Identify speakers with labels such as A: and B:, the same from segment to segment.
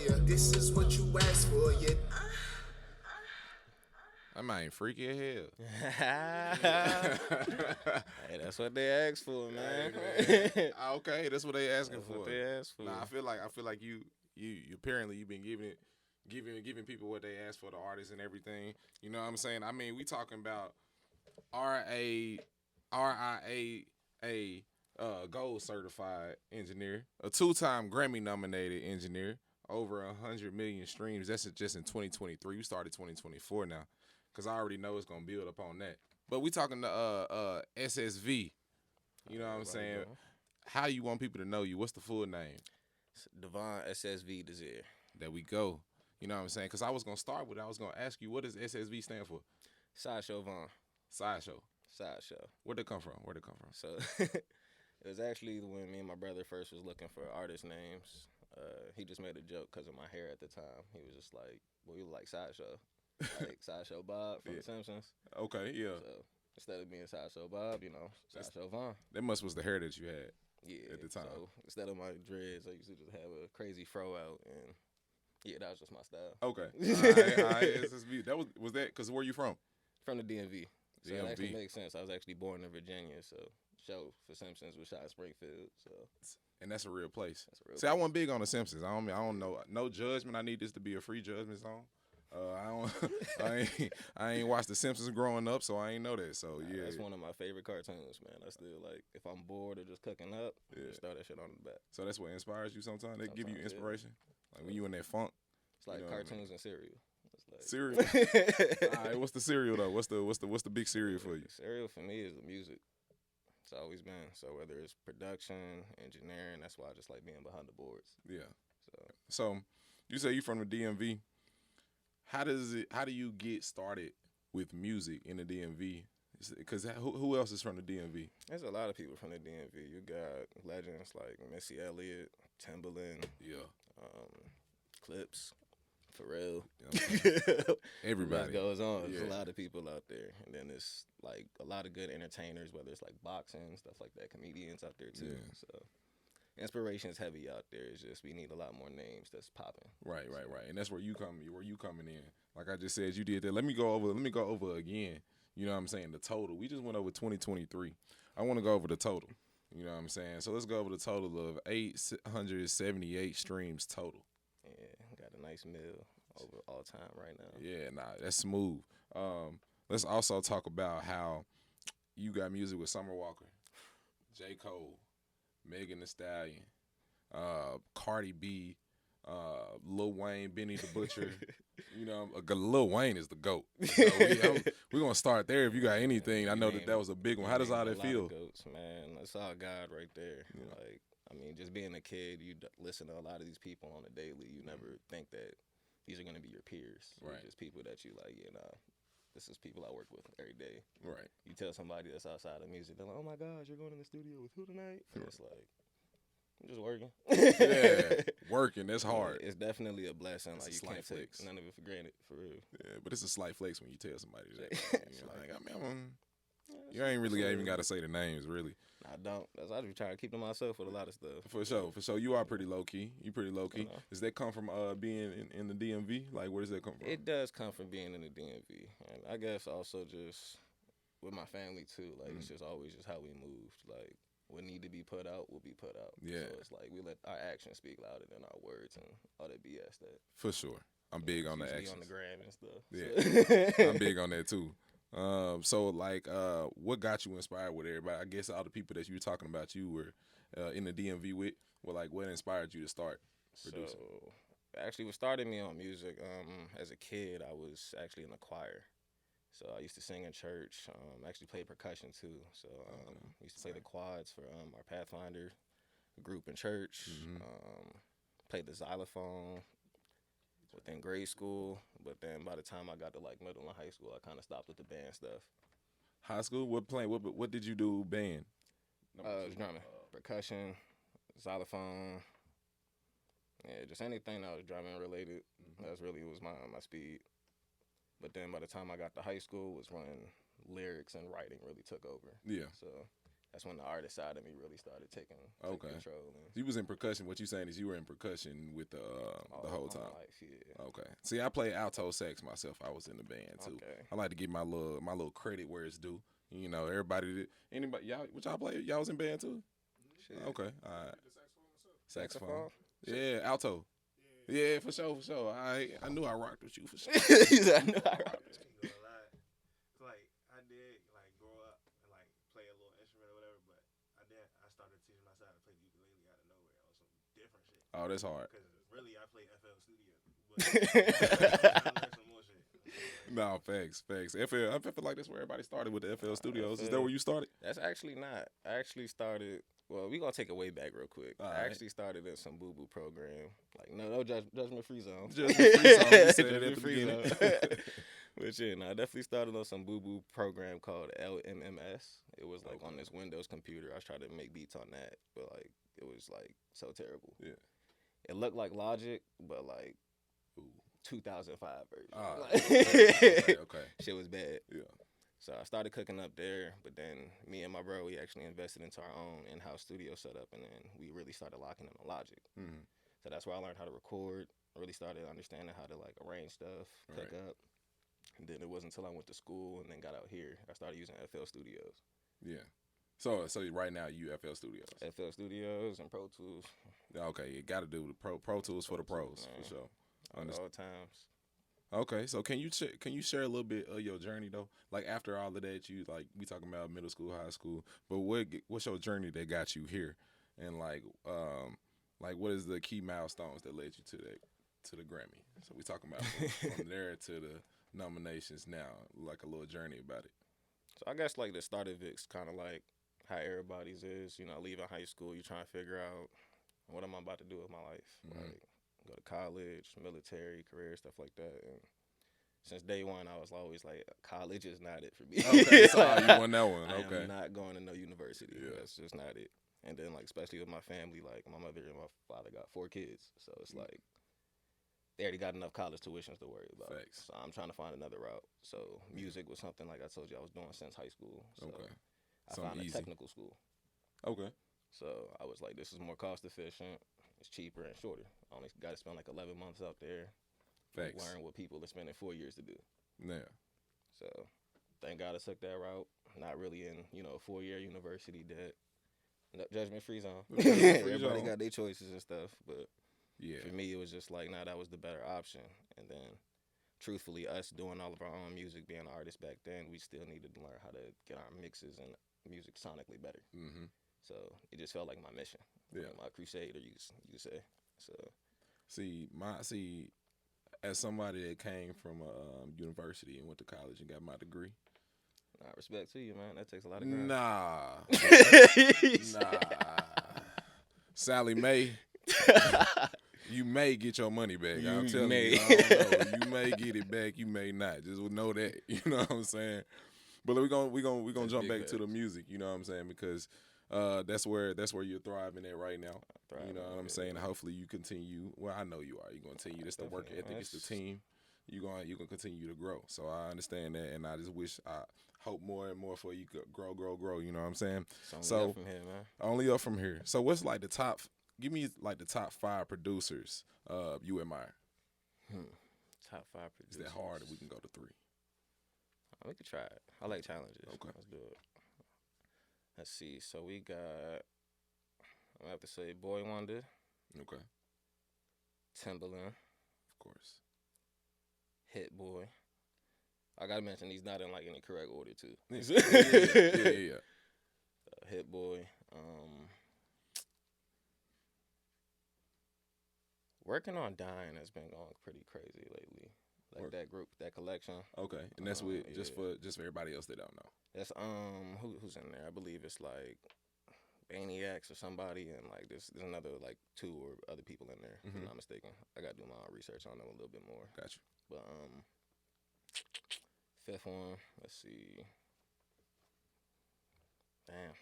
A: euphoria. This is what you asked for, yeah.
B: That man freaky as hell.
C: Hey, that's what they asked for, man.
B: Okay, that's what they asking
C: That's
B: for.
C: what they asked for.
B: Nah, I feel like you apparently you've been giving people what they asked for, the artists and everything. You know what I'm saying? I mean, we talking about RIA gold certified engineer, a 2-time Grammy-nominated engineer, over 100 million streams. That's just in 2023. We started 2024 now, because I already know it's gonna build upon that. But we talking to SSV. You know what I'm saying? How you want people to know you? What's the full name?
C: Devon SSV Desire.
B: There we go. You know what I'm saying? Because I was gonna start with it. I was gonna ask you, what does SSV stand for?
C: Sideshow Vaughn.
B: Sideshow.
C: Sideshow.
B: Where'd it come from?
C: So it was actually when me and my brother first was looking for artist names. He just made a joke because of my hair at the time. He was just like, well, you look like Sideshow. Like Sideshow Bob from The Simpsons.
B: Okay, yeah.
C: So instead of being Sideshow Bob, Sideshow Vaughn.
B: That was the hair that you had.
C: Yeah.
B: At the time.
C: So instead of my dreads, I used to just have a crazy fro out, and yeah, that was just my style.
B: Okay. All right. SSV. Was that because where you from?
C: From the DMV. So it actually
B: DMV.
C: makes sense. I was actually born in Virginia, so show for Simpsons was shot in Springfield. So
B: And that's a real place.
C: that's a real.
B: See, I wasn't big on The Simpsons. I don't know. No judgment. I need this to be a free judgment zone. I ain't watched The Simpsons growing up, so I ain't know that. So yeah,
C: That's one of my favorite cartoons, man. I still like if I'm bored or just cooking up, just throw that shit on the back.
B: so that's what inspires you. Sometimes they give you
C: Sometimes, yeah.
B: inspiration, like when you in that funk.
C: It's like
B: You know what I mean?
C: cartoons and cereal. It's like
B: Cereal. All right, what's the cereal though? What's the big cereal for you?
C: Cereal for me is the music. It's always been. So whether it's production, engineering, that's why I just like being behind the boards.
B: Yeah. So you say you from the DMV. How do you get started with music in the DMV? Because who else is from the DMV?
C: There's a lot of people from the DMV. You got legends like Missy Elliott, Timbaland,
B: Yeah.
C: Clips, Pharrell.
B: Everybody.
C: It goes on.
B: Yeah.
C: There's a lot of people out there. And then it's like a lot of good entertainers, whether it's like boxing, stuff like that, comedians out there too.
B: Yeah.
C: So inspiration is heavy out there. It's just we need a lot more names that's popping.
B: Right. And that's where you coming in. Like I just said, you did that. Let me go over again. You know what I'm saying? The total. We just went over 2023. I want to go over the total. You know what I'm saying? So let's go over the total of 878 streams total.
C: Yeah, got a nice meal over all time right now.
B: Yeah, that's smooth. Let's also talk about how you got music with Summer Walker, J. Cole, Megan Thee Stallion, Cardi B, Lil Wayne, Benny the Butcher. You know, Lil Wayne is the GOAT. So we're going to start there if you got anything. I know that was a big one. How does all that feel?
C: Goats, man. That's all God right there. Yeah. Like, I mean, just being a kid, you listen to a lot of these people on a daily. You never think that these are going to be your peers.
B: Right.
C: It's just people that you like, this is people I work with every day.
B: Right.
C: You tell somebody that's outside of music, they're like, oh my gosh, you're going in the studio with who tonight? And it's like, I'm just working.
B: Yeah, working. That's hard.
C: It's definitely a blessing.
B: It's
C: like,
B: a
C: you
B: slight
C: can't
B: flex.
C: take none of it for granted, for real.
B: Yeah, but it's a slight flex when you tell somebody that.
C: It's
B: You're
C: like,
B: you ain't really even got to say the names, really.
C: I don't. I just try to keep to myself with a lot of stuff.
B: For sure. You are pretty low key. You pretty low key. Does that come from being in the DMV? Like, where does that come from?
C: It does come from being in the DMV, and I guess also just with my family too. Like, it's just always just how we moved. Like, what need to be put out will be put out.
B: Yeah.
C: So it's like we let our actions speak louder than our words and all that BS. That
B: For sure. I'm big on the
C: usually
B: actions.
C: on the gram and stuff.
B: Yeah.
C: So.
B: I'm big on that too. So like, what got you inspired with everybody? I guess all the people that you were talking about, you were in the DMV with. Well, like, what inspired you to start producing?
C: So, actually, what started me on music, as a kid, I was actually in the choir. So I used to sing in church. I actually played percussion too. So used to play the quads for our Pathfinder group in church. Played the xylophone within grade school. But then by the time I got to like middle and high school, I kind of stopped with the band stuff.
B: High school? What did you do band?
C: Drumming, percussion, xylophone. Yeah, just anything that was drumming related. That's really was my speed. But then by the time I got to high school was when lyrics and writing really took over.
B: Yeah.
C: So that's when the artist side of me really started taking control. And
B: You was in percussion. What you saying is you were in percussion with the whole time.
C: Life, yeah.
B: Okay. See, I play alto sax myself. I was in the band too.
C: Okay.
B: I like to give my little credit where it's due. You know, anybody, y'all, what y'all play? Y'all was in band too?
C: Shit.
B: Okay, all right. Saxophone.
C: Shit.
B: Yeah, alto. Yeah, for sure. I knew I rocked with you for sure.
C: I knew I rocked with you.
D: It's like I did like grow up and like play a little instrument or whatever, but I started teaching myself how to play the ukulele out of nowhere on some different shit.
B: Oh, that's hard.
D: Because really I play FL Studio. But I learned some more shit.
B: No, facts. FL, I feel like that's where everybody started with the FL Studios. Is that where you started?
C: That's actually not. I actually started. Well, we gonna take it way back real quick.
B: All
C: I
B: right.
C: actually started in some boo boo program. Like no judgment free zone.
B: Judgment free zone, you said at the
C: Judgment free
B: beginning.
C: zone. But yeah, no, I definitely started on some boo boo program called LMMS. It was like on this Windows computer. I was trying to make beats on that, but like it was like so terrible.
B: Yeah.
C: It looked like Logic, but like 2005 version.
B: Okay.
C: Shit was bad.
B: Yeah.
C: So I started cooking up there, but then me and my bro, we actually invested into our own in-house studio setup, and then we really started locking in on Logic.
B: Mm-hmm.
C: So that's where I learned how to record. I really started understanding how to like arrange stuff, cook up. And then it wasn't until I went to school and then got out here, I started using FL Studios.
B: Yeah. So right now you FL Studios.
C: FL Studios and Pro Tools.
B: Okay, you got to do the Pro Tools for the pros,
C: man.
B: for sure.
C: At all times.
B: Okay, so can you share a little bit of your journey though? Like after all of that, you like we talking about middle school, high school, but what's your journey that got you here, and like what is the key milestones that led you to the Grammy? So we talking about from there to the nominations now, like a little journey about it.
C: So I guess like the start of it's kind of like how everybody's is. You know, leaving high school, you're trying to figure out what am I about to do with my life.
B: Mm-hmm.
C: Like go to college, military, career, stuff like that. And since day one, I was always like, college is not it for me.
B: Okay, so you won that one. Okay,
C: I'm not going to no university.
B: Yeah.
C: That's just not it. And then like especially with my family, like my mother and my father got 4 kids, so it's like they already got enough college tuitions to worry about.
B: Facts.
C: So I'm trying to find another route. So music was something like I told you I was doing since high school. So
B: Okay.
C: I
B: Something
C: found a
B: easy.
C: technical school.
B: Okay.
C: So I was like, this is more cost efficient, it's cheaper and shorter. I only got to spend like 11 months out there,
B: Facts.
C: learn what people are spending 4 years to do.
B: Yeah.
C: So thank God I took that route. Not really in, a 4-year university debt. No, judgment free zone. Everybody got their choices and stuff, but
B: Yeah.
C: for me, it was just like, that was the better option. And then, truthfully, us doing all of our own music, being artists back then, we still needed to learn how to get our mixes and music sonically better.
B: Mm-hmm.
C: So it just felt like my mission,
B: Yeah.
C: my crusade, or you could say. So
B: See, as somebody that came from a university and went to college and got my degree.
C: nah, respect to you, man. That takes a lot of grind.
B: Nah. Sally Mae, you may get your money back. I'm
C: You
B: telling
C: may.
B: you. I don't know. You may get it back. You may not. Just know that. You know what I'm saying? But we're gonna jump
C: big
B: back to the
C: facts.
B: music. You know what I'm saying? Because that's where you're thriving at right now. You know what I'm saying? Hopefully you continue. Well, I know you are. You're gonna continue. It's the work
C: Definitely,
B: ethic.
C: man.
B: It's the team. You're gonna continue to grow. So I understand that, and I just wish I hope more and more for you could grow. You know what I'm saying?
C: It's only
B: So
C: up from here, man.
B: only up from here. So what's like the top? Give me like the top 5 producers you admire.
C: Top 5
B: Is
C: producers.
B: that hard? Or we can go to 3.
C: We could try it. I like challenges.
B: Okay.
C: Let's do it. Let's see. So we got, I'm gonna have to say Boy Wonder,
B: Okay,
C: Timbaland,
B: of course.
C: Hit Boy. I gotta mention he's not in like any correct order too.
B: Yeah.
C: Hit Boy. Working on Dying has been going pretty crazy lately. Like that group, that collection.
B: Okay, and that's with just
C: yeah.
B: for everybody else that don't know.
C: That's who's in there? I believe it's like Maniacs or somebody, and like there's another like 2 or other people in there. If I'm not mistaken. I gotta do my own research on them a little bit more.
B: Gotcha.
C: But 5th one, let's see. Damn.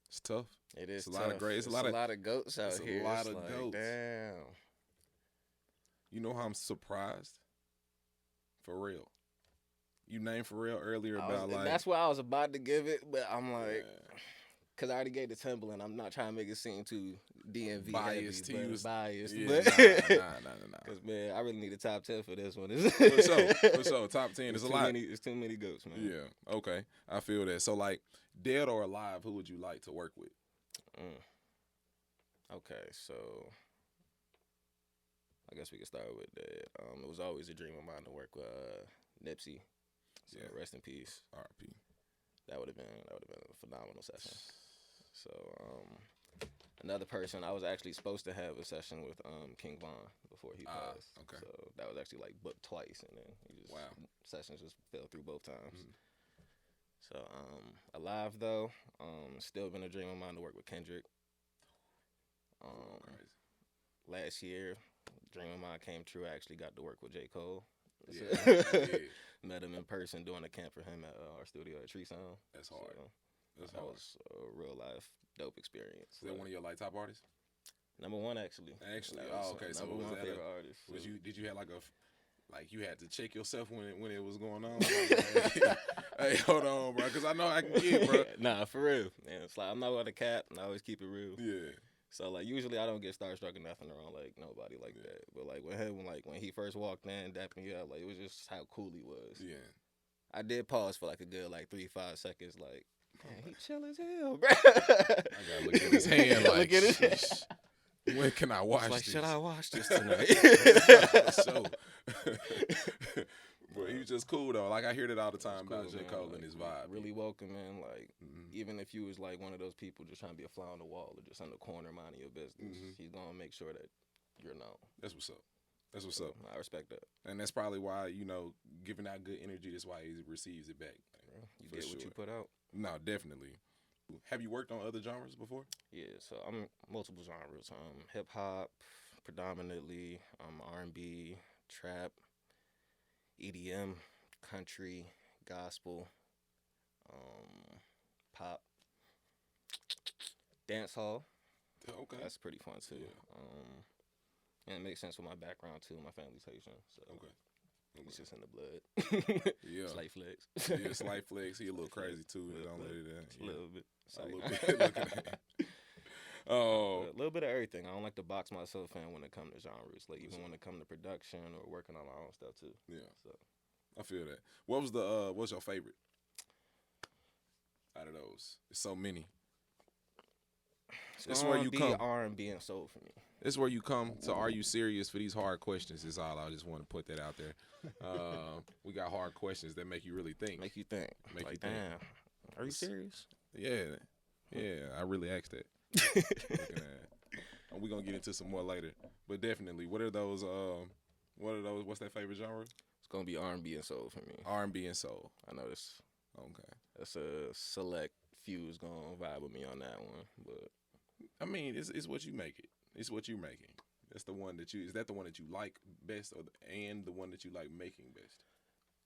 B: It's tough.
C: It is
B: It's a lot of
C: tough.
B: great-
C: It's a lot of goats out
B: it's a
C: here.
B: lot
C: It's
B: of
C: like,
B: goats.
C: Damn.
B: You know how I'm surprised? For real. you named Pharrell earlier
C: I
B: about
C: was-
B: like
C: that's what I was about to give it, but I'm like,
B: yeah,
C: because I already gave the Timberland. I'm not trying to make it seem too DMV
B: biased.
C: heavy,
B: He
C: but
B: was
C: biased.
B: Yeah,
C: but
B: nah.
C: Because man, I really need a top 10 for this one.
B: For sure. Top 10
C: It's
B: is a
C: too
B: lot.
C: many. It's too many goats, man.
B: Yeah. Okay. I feel that. So like, dead or alive, who would you like to work with?
C: Okay, so I guess we can start with that. It was always a dream of mine to work with Nipsey. So
B: Yeah.
C: rest in peace.
B: R.I.P.
C: That would have been a phenomenal session. So another person, I was actually supposed to have a session with King Von before he passed.
B: Okay.
C: So that was actually like booked twice, and then he just, sessions just fell through both times. So alive though, still been a dream of mine to work with Kendrick.
B: Crazy.
C: Last year, dream of mine came true. I actually got to work with J. Cole.
B: Yeah.
C: Met him in person doing a camp for him at our studio at Tree Sound.
B: That's hard.
C: So
B: That's
C: that
B: hard.
C: was a real life dope experience.
B: Is that one of your like top artists?
C: Number one, actually.
B: Actually,
C: That was,
B: okay. So
C: number
B: was
C: one
B: that
C: favorite artist.
B: was
C: So.
B: you? Did you have like you had to check yourself when it was going on? Like, hey, hold on, bro, because I know I can get, bro.
C: Nah, for real. Man, it's like I'm not with a cap, and I always keep it real.
B: Yeah.
C: So like usually I don't get starstruck or nothing around like nobody like that. But like with him, when he first walked in, dapping you up, like it was just how cool he was.
B: Yeah.
C: I did pause for like a good 3-5 seconds, like man, he chill as hell, bro.
B: I gotta look at his hand like,
C: Look at it.
B: "Sheesh, when can I watch
C: Like,
B: this?
C: should I watch this tonight?
B: So, but he was just cool though. Like I hear that all the time about J. Cole and his vibe.
C: Really welcoming. Like even if you was like one of those people just trying to be a fly on the wall or just in the corner minding your business, he's gonna make sure that you're known.
B: That's what's up. That's what's up.
C: I respect that.
B: And that's probably why, giving out good energy, that's why he receives it back.
C: You
B: For
C: get what
B: sure.
C: you put out.
B: No, definitely. Have you worked on other genres before?
C: Yeah, so I'm multiple genres. Hip hop, predominantly. R&B, trap, EDM, country, gospel, pop, dance hall.
B: Okay.
C: That's pretty fun too. And it makes sense with my background too. My family's Haitian, so
B: Okay.
C: it's just in the blood.
B: Yeah.
C: Slight flex.
B: Yeah, slight flex. He a little crazy too. Don't let it
C: A little bit.
B: A little bit. Look at that. Oh.
C: A little bit of everything. I don't like to box myself in when it comes to genres. Like even when it comes to production or working on my own stuff too.
B: Yeah.
C: So
B: I feel that. What's your favorite out of those? There's so many. It's where you come.
C: R&B and soul for me.
B: It's where you come to Are You Serious for these hard questions is all. I just want to put that out there. We got hard questions that make you really think.
C: Make you think.
B: Make
C: like,
B: you think.
C: damn. Are you serious?
B: Yeah. I really asked that. Looking at. And we're gonna get into some more later. But definitely, what are those? What's that favorite genre?
C: It's gonna be R&B and soul for me.
B: R&B and soul.
C: I know this.
B: Okay.
C: That's a select few is gonna vibe with me on that one, but
B: I mean, it's what you make it. It's what you're making. That's the one that you. Is that the one that you like best, and the one that you like making best?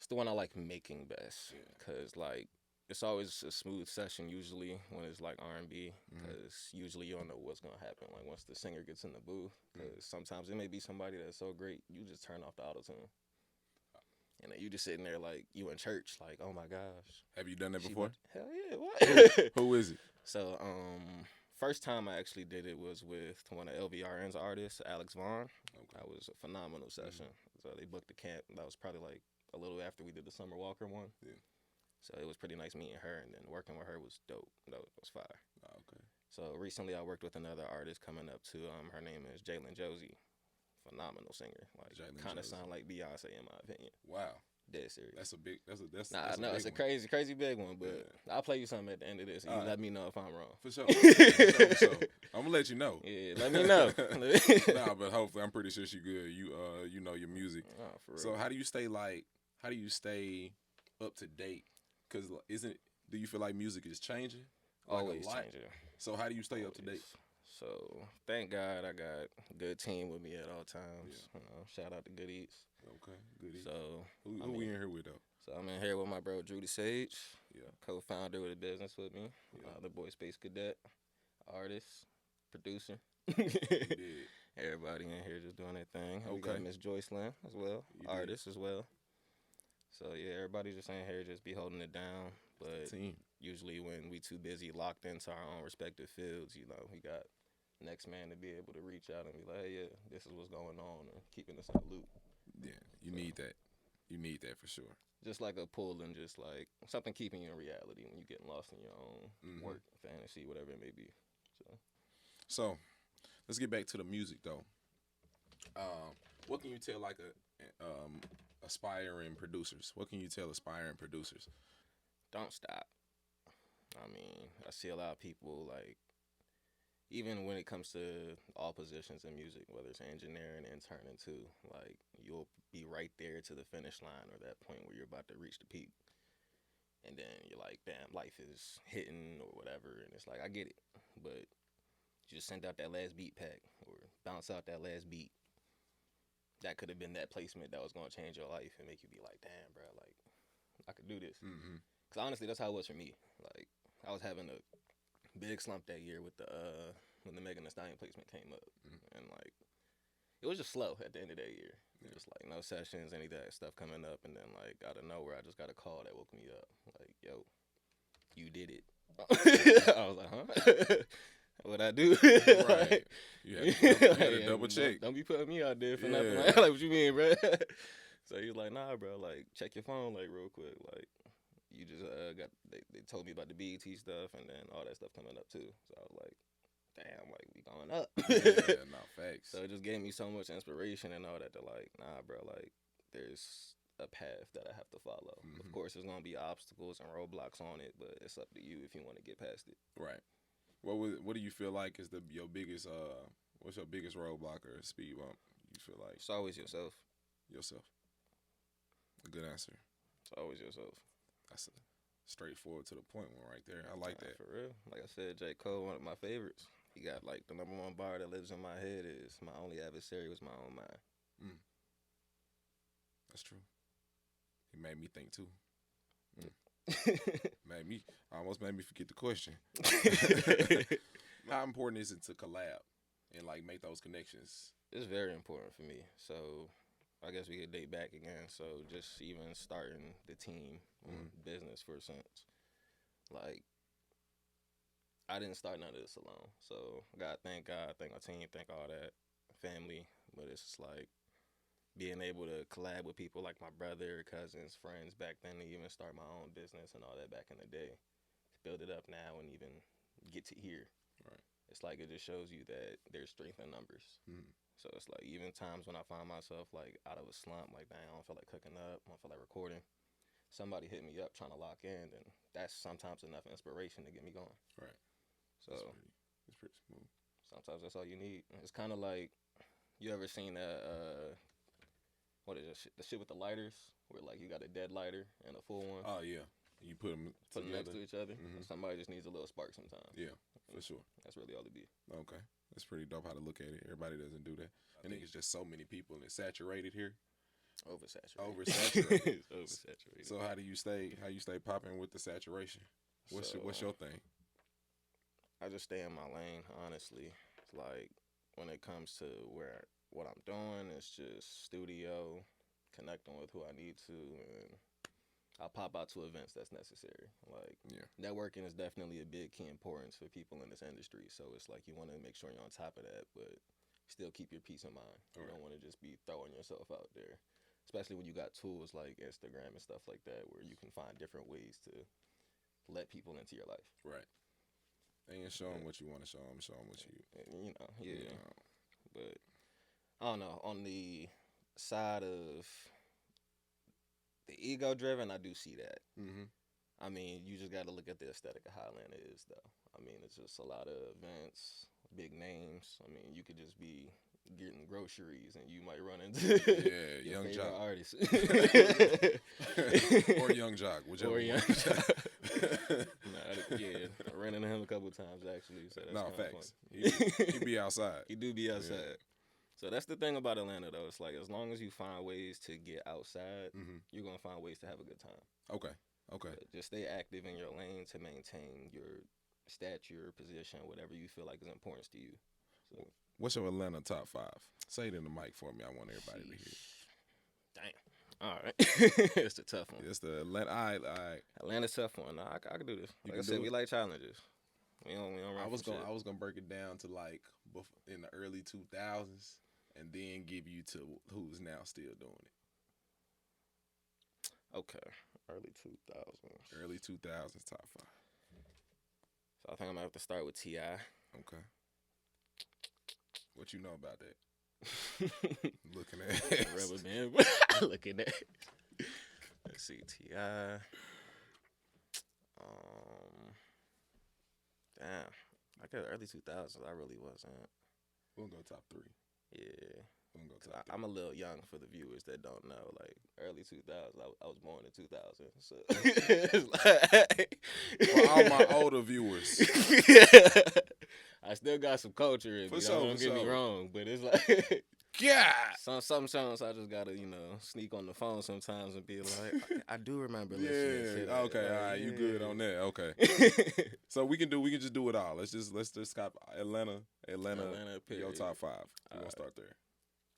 C: it's the one I like making best. Cause like it's always a smooth session usually when it's like R&B. Cause usually you don't know what's gonna happen. Like once the singer gets in the booth, cause sometimes it may be somebody that's so great you just turn off the auto tune. And then you just sitting there like you in church, like, oh my gosh.
B: Have you done that before?
C: Hell yeah, what?
B: Who is it?
C: So, first time I actually did it was with one of LVRN's artists, Alex Vaughn.
B: Okay.
C: That was a phenomenal session. So they booked the camp. That was probably like a little after we did the Summer Walker one.
B: Yeah.
C: So it was pretty nice meeting her, and then working with her was dope. That was fire.
B: Oh, okay.
C: So recently I worked with another artist coming up too. Her name is Jalen Josie. Phenomenal singer. Like
B: Jalen
C: kind of
B: Josie.
C: sound like Beyonce in my opinion.
B: Wow.
C: Dead serious.
B: That's a big. That's
C: Nah,
B: that's
C: no,
B: big
C: it's a
B: one.
C: crazy big one, but I'll play you something at the end of this. And you
B: All
C: let
B: right.
C: me know if I'm wrong.
B: For sure. For sure. I'm gonna let you know.
C: Yeah, let me know.
B: Nah, but hopefully, I'm pretty sure she good. You know your music.
C: Oh, for real.
B: So how do you stay up to date? Because do you feel like music is changing? Like
C: Always
B: a lot?
C: changing.
B: So how do you stay up to date?
C: So thank God I got a good team with me at all times.
B: Yeah.
C: You know, shout out to Good Eats.
B: Okay, good.
C: So
B: Who we in here with though?
C: So I'm in here with my bro Drudy Sage,
B: Yeah.
C: co-founder of the business with me.
B: Yeah.
C: The boy Space Cadet, artist, producer.
B: did.
C: Everybody in here just doing their thing. And we got
B: Okay.
C: Miss Joyce Lynn as well,
B: You did.
C: artist as well. So yeah, everybody just in here just be holding it down. But
B: Team.
C: usually when we too busy locked into our own respective fields, you know, we got next man to be able to reach out and be like, hey, yeah, this is what's going on, or keeping us in the loop.
B: Yeah, you need that. You need that for sure.
C: Just like a pull and just like something keeping you in reality when you're getting lost in your own work, fantasy, whatever it may be.
B: So, let's get back to the music though. What can you tell like aspiring producers? What can you tell aspiring producers?
C: Don't stop. I mean, I see a lot of people like, even when it comes to all positions in music, whether it's engineering, interning too, like you'll be right there to the finish line or that point where you're about to reach the peak. And then you're like, damn, life is hitting or whatever. And it's like, I get it. But you just send out that last beat pack or bounce out that last beat. That could have been that placement that was going to change your life and make you be like, damn, bro, like, I could do this. Because honestly, that's how it was for me. Like, I was having a big slump that year with the when the Megan Thee Stallion placement came up, and like it was just slow at the end of that year. Just like no sessions, any of that stuff coming up, and then like out of nowhere, I just got a call that woke me up. Like, yo, you did it. I was like, huh? What'd I do?
B: Right. You had to double check.
C: Don't be putting me out there for nothing. Like, what you mean, bro? So he was like, nah, bro. Like, check your phone, like, real quick. Like, you just they told me about the BET stuff and then all that stuff coming up too. So I was like, damn, like we going up.
B: Yeah, no facts.
C: So it just gave me so much inspiration and all that to like, nah, bro, like there's a path that I have to follow. Of course, there's gonna be obstacles and roadblocks on it, but it's up to you if you want to get past it.
B: Right. What do you feel like is your biggest what's your biggest roadblock or speed bump? You feel like
C: It's always yourself.
B: yourself. A good answer.
C: It's always yourself.
B: That's a straightforward to the point one right there. I like that.
C: For real. Like I said, J. Cole, one of my favorites. He got like the number one bar that lives in my head is my only adversary was my own mind.
B: That's true. He made me think too. Almost made me forget the question. How important is it to collab and like make those connections?
C: It's very important for me. So I guess we could date back again. So just even starting the team business for a sense. Like I didn't start none of this alone. So thank God, thank my team, thank all that family. But it's just like being able to collab with people like my brother, cousins, friends back then to even start my own business and all that back in the day. To build it up now and even get to here.
B: Right.
C: It's like it just shows you that there's strength in numbers. So it's like even times when I find myself like out of a slump, like dang, I don't feel like cooking up, I don't feel like recording. Somebody hit me up trying to lock in, and that's sometimes enough inspiration to get me going.
B: Right.
C: So
B: it's pretty smooth.
C: Sometimes that's all you need. It's kind of like you ever seen that what is it? The shit with the lighters, where like you got a dead lighter and a full one.
B: Oh yeah, you put them
C: next to each other. Somebody just needs a little spark sometimes.
B: Yeah, for sure.
C: That's really all it be.
B: Okay, that's pretty dope how to look at it. Everybody doesn't do that. I think it's just so many people and it's saturated here.
C: Oversaturated. Oversaturated.
B: So how you stay popping with the saturation? What's your thing?
C: I just stay in my lane, honestly. It's like when it comes to what I'm doing, it's just studio, connecting with who I need to, and I'll pop out to events that's necessary. Like networking is definitely a big key importance for people in this industry. So it's like you want to make sure you're on top of that, but still keep your peace in mind. You don't want to just be throwing yourself out there, especially when you got tools like Instagram and stuff like that, where you can find different ways to let people into your life.
B: Right. And show them what you want to show them. Show them what you.
C: But I don't know. On the side of the ego-driven, I do see that. I mean, you just got to look at the aesthetic of how Atlanta is, though. I mean, it's just a lot of events, big names. I mean, you could just be getting groceries and you might run into
B: Young Jock
C: artist
B: or Young Jock, whichever.
C: Or Young Jock. I ran into him a couple of times actually. So that's
B: facts. He be outside.
C: He do be outside. So that's the thing about Atlanta, though. It's like as long as you find ways to get outside, you're gonna find ways to have a good time.
B: Okay.
C: But just stay active in your lane to maintain your stature, position, whatever you feel like is important to you. So,
B: what's your Atlanta top 5? Say it in the mic for me. I want everybody to hear.
C: All right. It's a tough one.
B: It's the Atlanta. All right.
C: Atlanta's tough one. Nah, I can do this.
B: You
C: Like I
B: can
C: said,
B: do
C: we
B: it?
C: like challenges. We don't run
B: I was
C: from
B: gonna
C: shit.
B: break it down to like in the early 2000s, and then give you to who's now still doing it.
C: Okay. Early 2000s.
B: Early 2000s top 5.
C: So I think I'm gonna have to start with Ti.
B: Okay. What you know about that? Looking at
C: Rubber band. Looking at. Let's see, Ti. Damn. I guess early 2000s. I really wasn't.
B: We'll go top 3.
C: Yeah.
B: We'll go
C: 'Cause
B: top 3.
C: I'm a little young for the viewers that don't know. Like early 2000s, I was born in 2000. So
B: For all my older viewers,
C: I still got some culture in me.
B: For sure,
C: Don't
B: for
C: get me
B: sure.
C: wrong, but it's like
B: yeah.
C: some songs I just gotta sneak on the phone sometimes and be like, I do remember listening to
B: Yeah.
C: that.
B: Okay.
C: Like,
B: All right. You good on that? Okay. So we can just do it all. Let's just cop Atlanta,
C: Atlanta,
B: your
C: period.
B: top 5. We're gonna
C: Alright.
B: start there.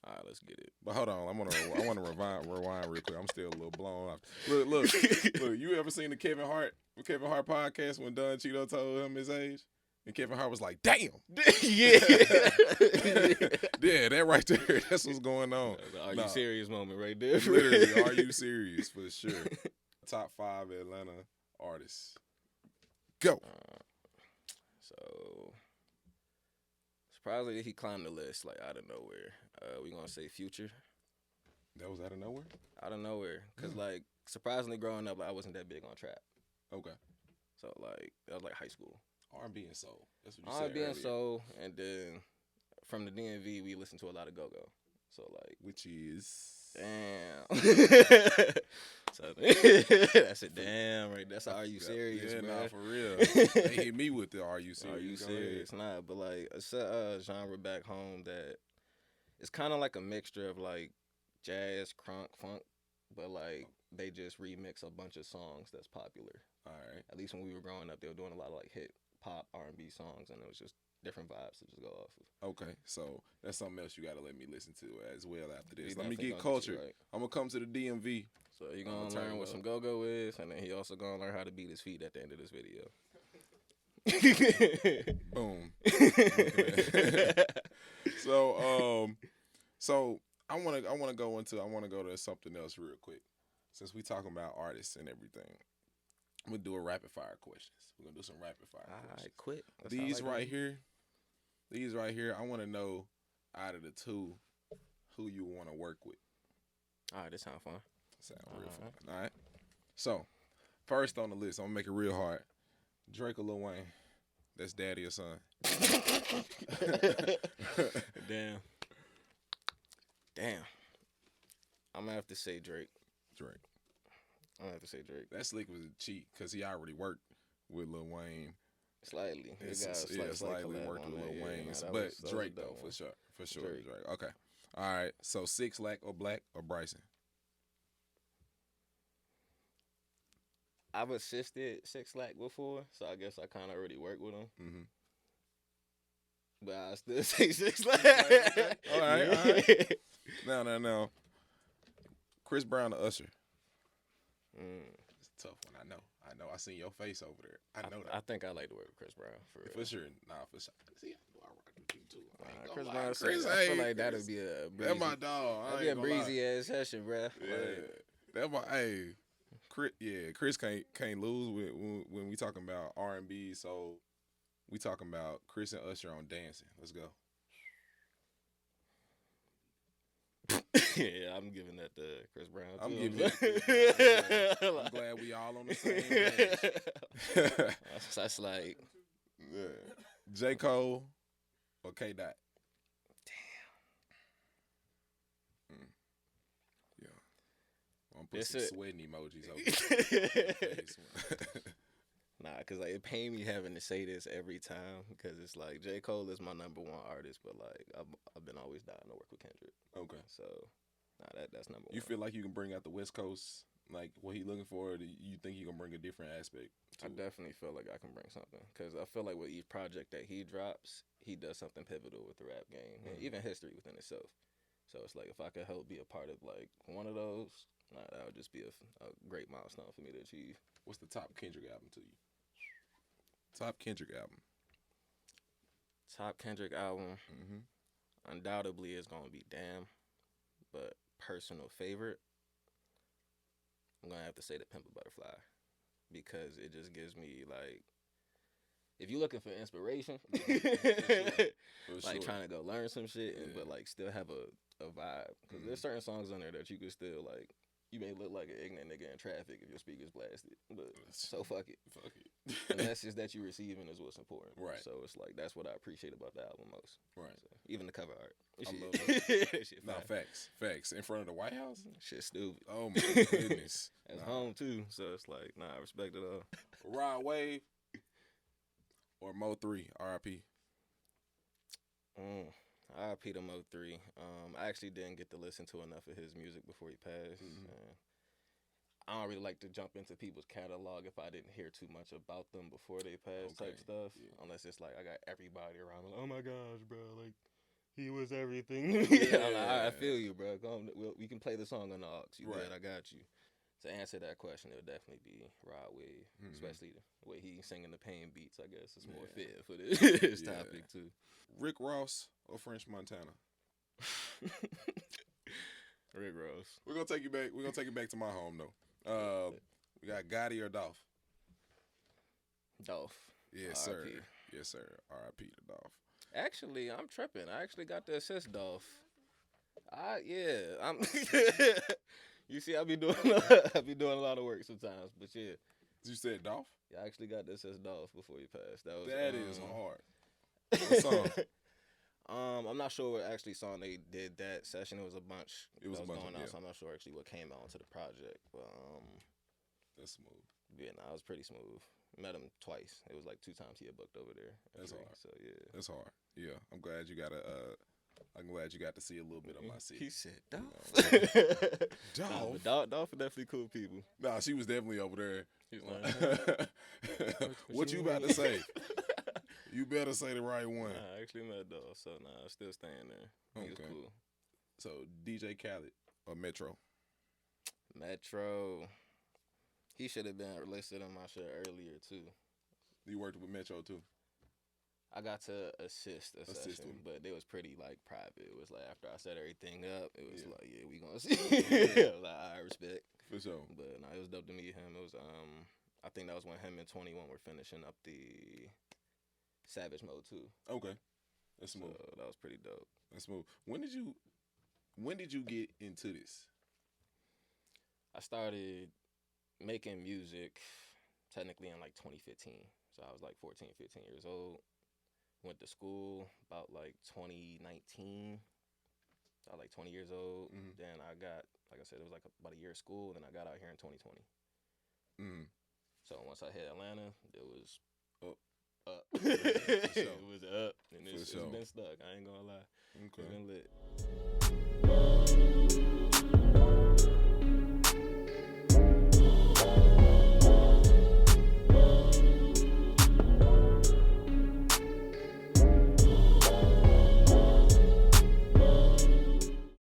C: All right, let's get it.
B: But hold on, I want to rewind real quick. I'm still a little blown off. Look. You ever seen the Kevin Hart podcast when Don Cheeto told him his age, and Kevin Hart was like, "Damn,
C: Yeah.
B: yeah, that right there. That's what's going on."
C: Are
B: Nah.
C: you serious moment right there?
B: Literally, are you serious? For sure. Top 5 Atlanta artists. Go.
C: So surprisingly, he climbed the list like out of nowhere. We gonna say Future
B: That was out of nowhere.
C: out of nowhere, cause like surprisingly growing up, like, I wasn't that big on trap.
B: Okay.
C: So like that was like high school.
B: R&B and soul. That's what you said
C: R&B and
B: earlier.
C: soul, and then from the DMV we listened to a lot of go-go. So like,
B: Which is
C: damn. So that's a damn right. That's Are You Serious,
B: Yeah,
C: bro?
B: nah, for real. They hit me with the Are You Serious?
C: Are You
B: Go ahead.
C: Serious? Nah, but like it's a genre back home that it's kind of like a mixture of like jazz, crunk, funk, but like they just remix a bunch of songs that's popular.
B: All right.
C: At least when we were growing up, they were doing a lot of like hip hop, R&B songs, and it was just different vibes to just go off of.
B: Okay, so that's something else you got to let me listen to as well after this.
C: We
B: Let me
C: definitely
B: get
C: gonna get you
B: cultured.
C: right.
B: I'm gonna come to the DMV.
C: So you're
B: I'ma
C: gonna
B: turn
C: learn
B: it
C: what
B: up.
C: some go-go is, and then he also gonna learn how to beat his feet at the end of this video.
B: Boom. So I wanna go to something else real quick. Since we talking about artists and everything, I'm gonna do a rapid fire questions. We're gonna do some rapid fire
C: All
B: questions.
C: right, quit.
B: These right here, I want to know out of the two who you want to work with.
C: All right, this sound fun.
B: Sound real fun. All right. So, first on the list, I'm gonna make it real hard. Drake or Lil Wayne? That's daddy or son?
C: Damn. I'm gonna have to say Drake.
B: Drake.
C: I'm gonna have to say Drake.
B: That slick was a cheat because he already worked with Lil Wayne.
C: Slightly. He
B: It's
C: got a slight
B: slightly
C: collab
B: worked
C: on
B: with
C: that,
B: Lil
C: yeah,
B: Wayne,
C: nah, that
B: but
C: was a
B: Drake
C: dope
B: though
C: one.
B: for sure.
C: Drake.
B: Drake. Okay. All right. So Six Lack or Black or Bryson?
C: I've assisted Six Lack before, so I guess I kind of already worked with him.
B: Mm-hmm.
C: But I still say Six Lack.
B: Okay. All right. Now. Chris Brown or Usher? It's a tough one. I know. I seen your face over there. I know
C: I
B: that.
C: think I like to work with Chris Brown for real.
B: For sure. Nah, for sure. See, I rock with you too. I ain't gonna
C: Chris
B: lie.
C: Brown.
B: Chris,
C: I feel
B: hey,
C: like that'd
B: Chris.
C: be a breezy.
B: That's my dog.
C: That'd be a breezy ass session, bruh.
B: Yeah. That's my Chris can't lose when we talking about R&B. So we talking about Chris and Usher on Dancing. Let's go.
C: Yeah, I'm giving that to Chris Brown. Too.
B: I'm giving it. I'm glad we all on the same page.
C: That's like,
B: Yeah. J. Cole or K. Dot? Damn. Yeah. I'm put
C: It's
B: some
C: a-
B: sweating emojis over your face.
C: nah, cause like it pain me having to say this every time, cause it's like J. Cole is my #1 artist, but like I've been always dying to work with Kendrick.
B: Okay.
C: So, nah, that's #1.
B: You feel like you can bring out the West Coast, like what he looking for? Or do you think you can bring a different aspect?
C: I definitely feel like I can bring something, because I feel like with each project that he drops, he does something pivotal with the rap game and even history within itself. So it's like if I could help be a part of like one of those, that would just be a great milestone for me to achieve.
B: What's the top Kendrick album to you? Top Kendrick album.
C: Top Kendrick album,
B: Mm-hmm.
C: undoubtedly is gonna be Damn, but personal favorite, I'm gonna have to say The Pimp a Butterfly, because it just gives me like, if you're looking for inspiration,
B: For
C: like
B: sure.
C: trying to go learn some shit,
B: Yeah.
C: but like still have a vibe, because there's certain songs on there that you could still like. You may look like an ignorant nigga in traffic if your speaker's blasted, but so fuck it.
B: Fuck
C: The
B: it.
C: message that you're receiving is what's important.
B: Right.
C: So it's like that's what I appreciate about the album most.
B: Right.
C: So, even the cover art.
B: I
C: Shit.
B: love that.
C: That shit
B: No,
C: fire.
B: facts. In front of the White House?
C: Shit stupid.
B: Oh my goodness.
C: That's
B: Nah.
C: home too, so it's like, I respect it all.
B: Rod Wave or Mo 3, RIP.
C: RIP to Mo 3. I actually didn't get to listen to enough of his music before he passed. I don't really like to jump into people's catalog if I didn't hear too much about them before they passed type stuff.
B: Yeah.
C: Unless it's like I got everybody around me, like, oh my gosh, bro, like he was everything. I'm like, I feel you, bro. We can play the song on the aux. You
B: Right.
C: good? I got you. To answer that question, it would definitely be Rod Wave, especially the way he's singing the pain beats. I guess it's more fit for this topic too.
B: Rick Ross or French Montana?
C: Rick Ross.
B: We're gonna take you back. We're gonna take it back to my home though. We got Gotti or Dolph.
C: Dolph.
B: Yes, sir.
C: R.I.P.
B: Yes, sir. R.I.P. to Dolph.
C: Actually, I'm tripping. I actually got to assist Dolph. I'm. You see, I be doing a lot of work sometimes, but yeah.
B: You said Dolph?
C: Yeah, I actually got to assist Dolph before he passed. That was
B: That is hard. What song?
C: I'm not sure what actually song they did that session. It was a bunch.
B: It was a bunch
C: going
B: of-
C: on,
B: yeah.
C: so I'm not sure actually what came out into the project. But
B: That's smooth.
C: yeah, it was pretty smooth. Met him twice. It was like 2 times he had booked over there.
B: That's
C: Free,
B: hard.
C: So yeah.
B: That's hard. Yeah, I'm glad you got to see a little bit of my city.
C: He said Dolph.
B: Dolph?
C: Dolph are definitely cool people.
B: Nah, she was definitely over there.
C: He's like,
B: What you about to say? You better say the right one.
C: I actually met Dolph, so I'm still staying there. He was
B: Okay.
C: cool.
B: So DJ Khaled or Metro?
C: Metro. He should have been listed on my shit earlier too.
B: You worked with Metro too.
C: I got to assist a
B: Assist
C: session,
B: him.
C: but it was pretty like private. It was like after I set everything up, it was
B: Yeah.
C: like, yeah, we gonna see. Like, I respect.
B: For sure.
C: But no, it was dope to meet him. It was I think that was when him and 21 were finishing up the Savage Mode 2.
B: Okay. That's
C: So
B: smooth.
C: that was pretty dope.
B: That's smooth. When did you get into this?
C: I started making music technically in like 2015. So I was like 14, 15 years old. Went to school about like 2019. I was like 20 years old. Then I got, like I said, it was like about a year of school. Then I got out here in 2020. So once I hit Atlanta, it was up.
B: For sure.
C: It was up. And
B: For
C: it's
B: sure.
C: been stuck. I ain't gonna lie.
B: Okay.
C: It's been lit.